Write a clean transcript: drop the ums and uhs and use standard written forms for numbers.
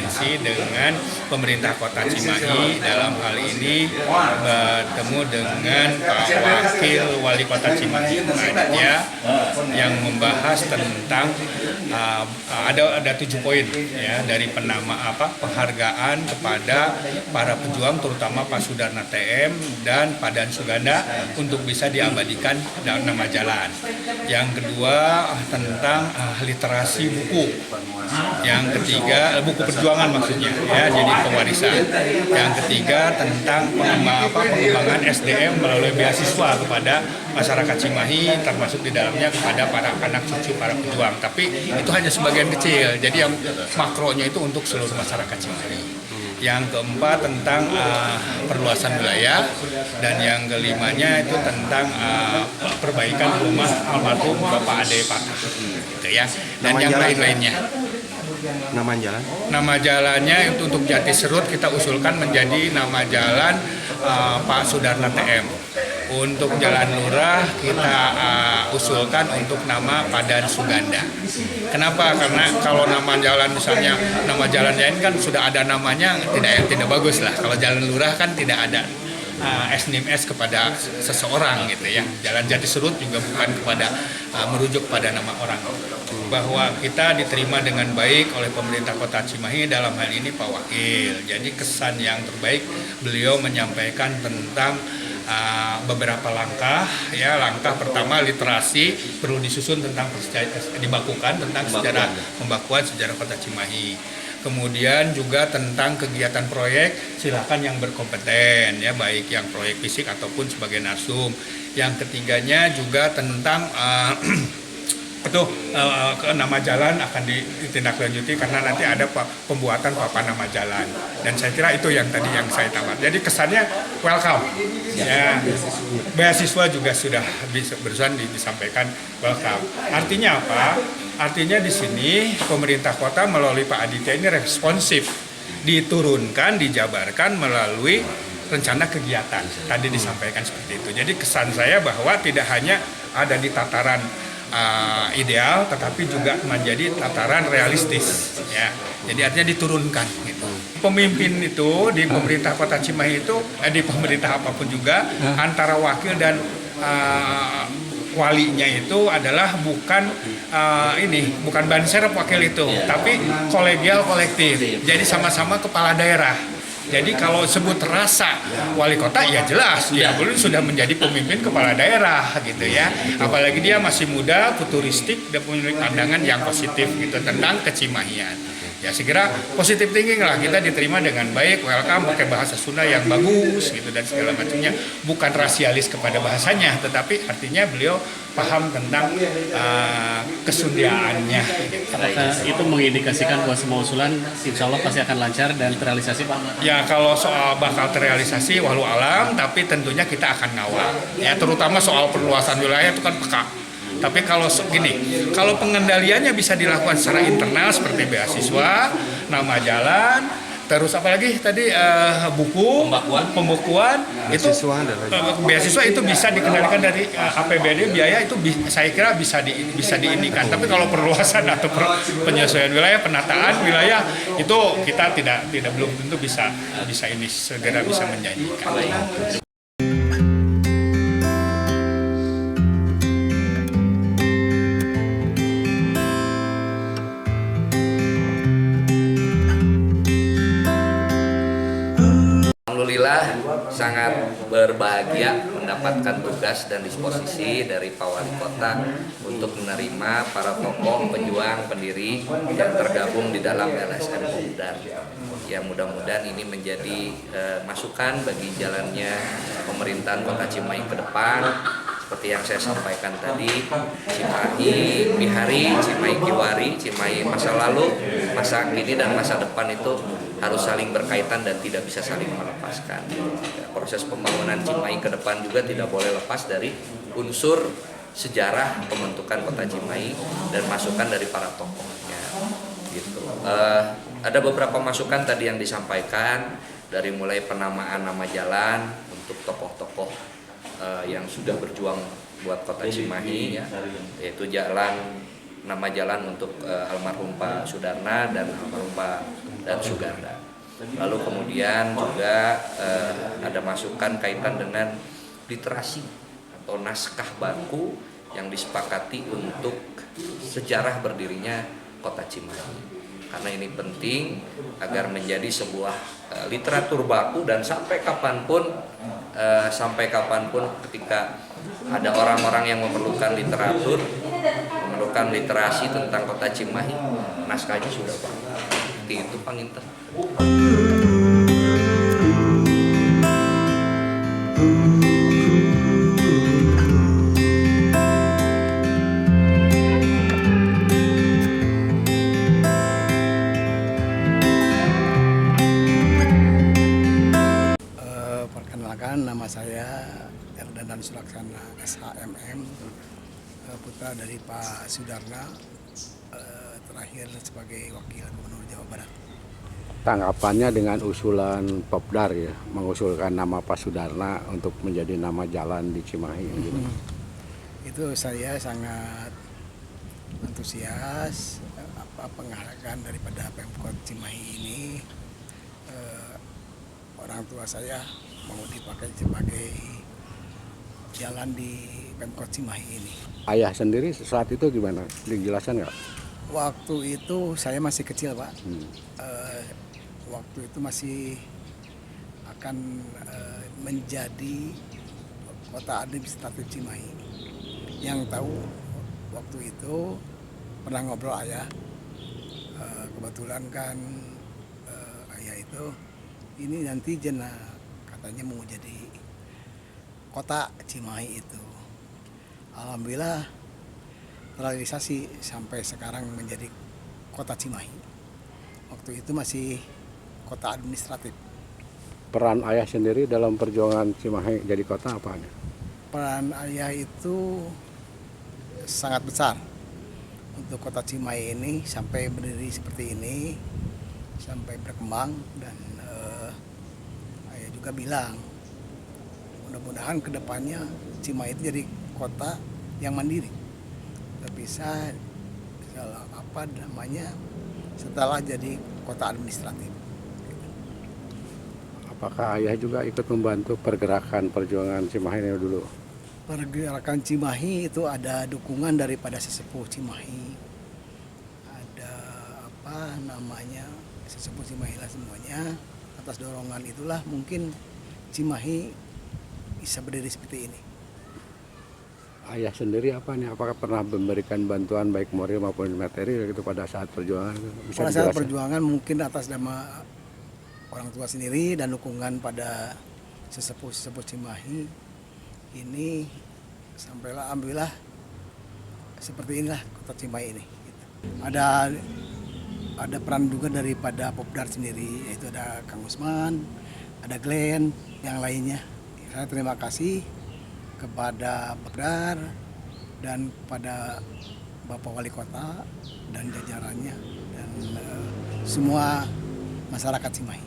berkoordinasi dengan pemerintah Kota Cimahi, dalam hal ini bertemu dengan Pak Wakil Wali Kota Cimahi Aditya, yang membahas tentang ada 7 poin ya, dari penghargaan kepada para pejuang, terutama Pak Sudarna TM dan Pak Dan Suganda, untuk bisa diabadikan nama jalan. Yang kedua tentang literasi buku. Yang ketiga buku perjuangan maksudnya ya, jadi pewarisan. Yang ketiga tentang pengembangan SDM melalui beasiswa kepada masyarakat Cimahi, termasuk di dalamnya kepada para anak cucu para pejuang. Tapi itu hanya sebagian kecil. Jadi yang makronya itu untuk seluruh masyarakat Cimahi. Yang keempat tentang perluasan wilayah, dan yang kelimanya itu tentang perbaikan rumah almarhum Bapak Ade Patah, gitu ya. Dan yang lain-lainnya. Nama jalan? Nama jalannya itu untuk Jatiserut kita usulkan menjadi nama jalan Pak Sudarna TM. Untuk Jalan Lurah kita usulkan untuk nama Pak Dan Suganda. Kenapa? Karena kalau nama jalan misalnya nama jalan lain kan sudah ada namanya, tidak bagus lah. Kalau Jalan Lurah kan tidak ada SNIM-S kepada seseorang gitu ya. Jalan Jatiserut juga bukan kepada merujuk pada nama orang. Bahwa kita diterima dengan baik oleh pemerintah Kota Cimahi, dalam hal ini Pak Wakil. Jadi kesan yang terbaik beliau menyampaikan tentang beberapa langkah ya. Langkah pertama, literasi perlu disusun tentang dibakukan tentang sejarah pembakuan sejarah Kota Cimahi. Kemudian juga tentang kegiatan proyek, silakan yang berkompeten ya, baik yang proyek fisik ataupun sebagai narsum. Yang ketiganya juga tentang nama jalan akan ditindaklanjuti karena nanti ada pembuatan papan nama jalan, dan saya kira itu yang tadi yang saya tamat. Jadi kesannya welcome ya, beasiswa juga sudah berusaha disampaikan welcome. Artinya apa? Artinya di sini pemerintah kota melalui Pak Aditya ini responsif, diturunkan, dijabarkan melalui rencana kegiatan. Tadi disampaikan seperti itu. Jadi kesan saya bahwa tidak hanya ada di tataran ideal, tetapi juga menjadi tataran realistis ya. Jadi artinya diturunkan gitu. Pemimpin itu di pemerintah Kota Cimahi itu di pemerintah apapun juga, antara wakil dan walinya itu adalah bukan ban serep wakil itu, tapi kolegial kolektif. Jadi sama-sama kepala daerah. Jadi kalau sebut rasa wali kota ya jelas dia sudah menjadi pemimpin kepala daerah gitu ya. Apalagi dia masih muda, futuristik, dan punya pandangan yang positif gitu tentang kecimahian. Ya segera positif thinking lah, kita diterima dengan baik, welcome, pakai bahasa Sunda yang bagus gitu dan segala macamnya. Bukan rasialis kepada bahasanya, tetapi artinya beliau paham tentang kesundiaannya. Apakah itu mengindikasikan bahwa semua usulan insya Allah pasti akan lancar dan terrealisasi, Pak? Ya kalau soal bakal terrealisasi walau alam, tapi tentunya kita akan ngawal. Ya terutama soal perluasan wilayah itu kan peka. Tapi kalau kalau pengendaliannya bisa dilakukan secara internal seperti beasiswa, nama jalan, terus apalagi tadi buku, pembukuan itu beasiswa itu bisa dikendalikan dari APBD, biaya itu saya kira bisa diinikan. Tapi kalau perluasan atau penyesuaian wilayah, penataan wilayah itu kita belum tentu bisa segera bisa menjanjikan. Alhamdulillah sangat berbahagia mendapatkan tugas dan disposisi dari Pak Wali Kota untuk menerima para tokoh pejuang pendiri yang tergabung di dalam LSM Pemuda. Ya mudah-mudahan ini menjadi masukan bagi jalannya pemerintahan Kota Cimahi ke depan. Seperti yang saya sampaikan tadi, Cimahi Bihari, Cimahi Kiwari, Cimahi masa lalu, masa kini dan masa depan itu harus saling berkaitan dan tidak bisa saling melepaskan. Proses pembangunan Cimahi ke depan juga tidak boleh lepas dari unsur sejarah pembentukan Kota Cimahi dan masukan dari para tokohnya. Gitu. Ada beberapa masukan tadi yang disampaikan, dari mulai penamaan nama jalan untuk tokoh-tokoh yang sudah berjuang buat Kota Cimahi, ya, yaitu Jalan nama jalan untuk almarhum Pak Sudarna dan almarhum Pak dan Suganda. Lalu kemudian juga ada masukan kaitan dengan literasi atau naskah baku yang disepakati untuk sejarah berdirinya Kota Cimahi. Karena ini penting agar menjadi sebuah literatur baku dan sampai kapanpun ketika ada orang-orang yang memerlukan literatur, memerlukan literasi tentang Kota Cimahi, naskahnya sudah baku. Itu panginten. Perkenalkan, nama saya Erdan Sulaksana SHMM, putra dari Pak Sudarna, terakhir sebagai Wakil Gubernur Jawa Barat. Tanggapannya dengan usulan Popdar ya, mengusulkan nama Pak Sudarna untuk menjadi nama jalan di Cimahi. Gitu. Itu saya sangat antusias penghargaan daripada Pemkot Cimahi ini. Orang tua saya mau dipakai sebagai jalan di Pemkot Cimahi ini. Ayah sendiri saat itu gimana? Dijelaskan nggak? Waktu itu saya masih kecil, Pak. Waktu itu masih akan menjadi kota administratif Cimahi. Yang tahu waktu itu pernah ngobrol ayah, kebetulan kan ayah itu ini nanti katanya mau jadi kota Cimahi itu. Alhamdulillah terrealisasi sampai sekarang menjadi kota Cimahi. Waktu itu masih kota administratif. Peran ayah sendiri dalam perjuangan Cimahi jadi kota apa? Peran ayah itu sangat besar untuk kota Cimahi ini sampai berdiri seperti ini, sampai berkembang. Dan ayah juga bilang mudah-mudahan kedepannya Cimahi itu jadi kota yang mandiri, bisa setelah jadi kota administratif. Apakah ayah juga ikut membantu pergerakan perjuangan Cimahi ini dulu? Pergerakan Cimahi itu ada dukungan daripada sesepuh Cimahi, ada sesepuh Cimahi lah semuanya. Atas dorongan itulah mungkin Cimahi bisa berdiri seperti ini. Ayah sendiri apakah pernah memberikan bantuan baik moral maupun materi gitu pada saat perjuangan? Bisa pada saat dijelaskan? perjuangan mungkin atas nama orang tua sendiri dan dukungan pada sesepuh Cimahi ini, sampailah alhamdulillah seperti inilah kota Cimahi ini. Ada peran juga daripada Popdar sendiri, yaitu ada Kang Usman, ada Glenn, yang lainnya. Saya terima kasih kepada Popdar dan pada Bapak Wali Kota dan jajarannya dan semua masyarakat Cimahi.